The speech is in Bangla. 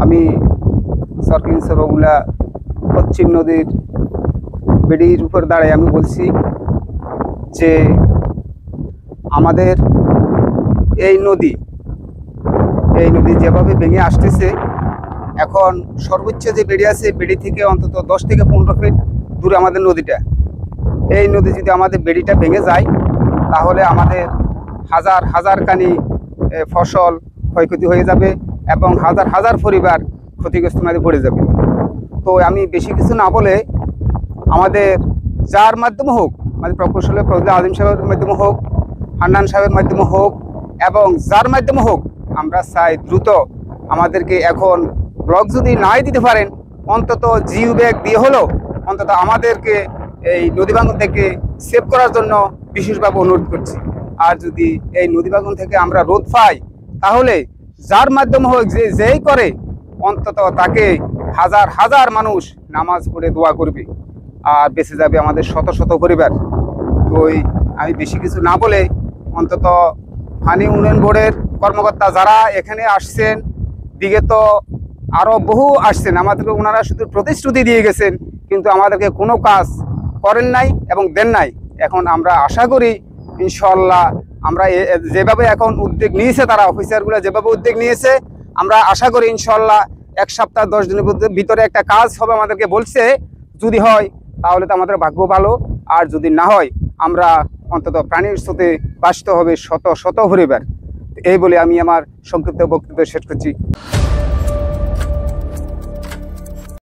আমি সরকারি সরবগুলা পশ্চিম নদীর বেড়ির উপর দাঁড়ায় আমি বলছি যে আমাদের এই নদী যেভাবে ভেঙে আসতেছে, এখন সর্বোচ্চ যে বেড়ি আছে, বেড়ি থেকে অন্তত 10 থেকে 15 ফিট দূরে আমাদের নদীটা। এই নদী যদি আমাদের বেড়িটা ভেঙে যায়, তাহলে আমাদের হাজার হাজার কানি ফসল ক্ষয়ক্ষতি হয়ে যাবে এবং হাজার হাজার পরিবার ক্ষতিগ্রস্ত নদী পড়ে যাবে। তো আমি বেশি কিছু না বলে, আমাদের যার মাধ্যমে হোক, আমাদের প্রকৌশলী ফজলে আজম সাহেবের মাধ্যমে হোক, হান্নান সাহেবের মাধ্যমে হোক, এবং যার মাধ্যমে হোক, আমরা চাই দ্রুত আমাদেরকে এখন ব্লক যদি নাই দিতে পারেন, অন্তত জিও ব্যাগ দিয়ে হলো অন্তত আমাদেরকে এই নদী ভাঙন থেকে সেভ করার জন্য বিশেষভাবে অনুরোধ করছি। আর যদি এই নদী ভাঙন থেকে আমরা রোধ পাই, তাহলে যার মাধ্যমে হোক, যেই করে, অন্তত তাকে হাজার হাজার মানুষ নামাজ পড়ে দোয়া করবে আর বেঁচে যাবে আমাদের শত শত পরিবার। তো আমি বেশি কিছু না বলে, অন্তত পানি উন্নয়ন বোর্ডের কর্মকর্তা যারা এখানে আসছেন, বিগত আরও বহু আসছেন, আমাদেরকে ওনারা শুধু প্রতিশ্রুতি দিয়ে গেছেন, কিন্তু আমাদেরকে কোনো কাজ করেন নাই এবং দেন নাই। এখন আমরা আশা করি ইনশাল্লাহ আমরা যেভাবে এখন উদ্যোগ নিয়েছে, তারা অফিসারগুলো যেভাবে উদ্যোগ নিয়েছে, আমরা আশা করি ইনশাল্লাহ 1 সপ্তাহ 10 দিনের ভিতরে একটা কাজ হবে আমাদেরকে বলছে। যদি হয় তাহলে তো আমাদের ভাগ্য ভালো, আর যদি না হয় আমরা অন্তত প্রাণীর স্রোতে বাঁচতে হবে শত শত পরিবার। এই বলে আমি আমার সংক্ষিপ্ত বক্তব্য শেষ করছি।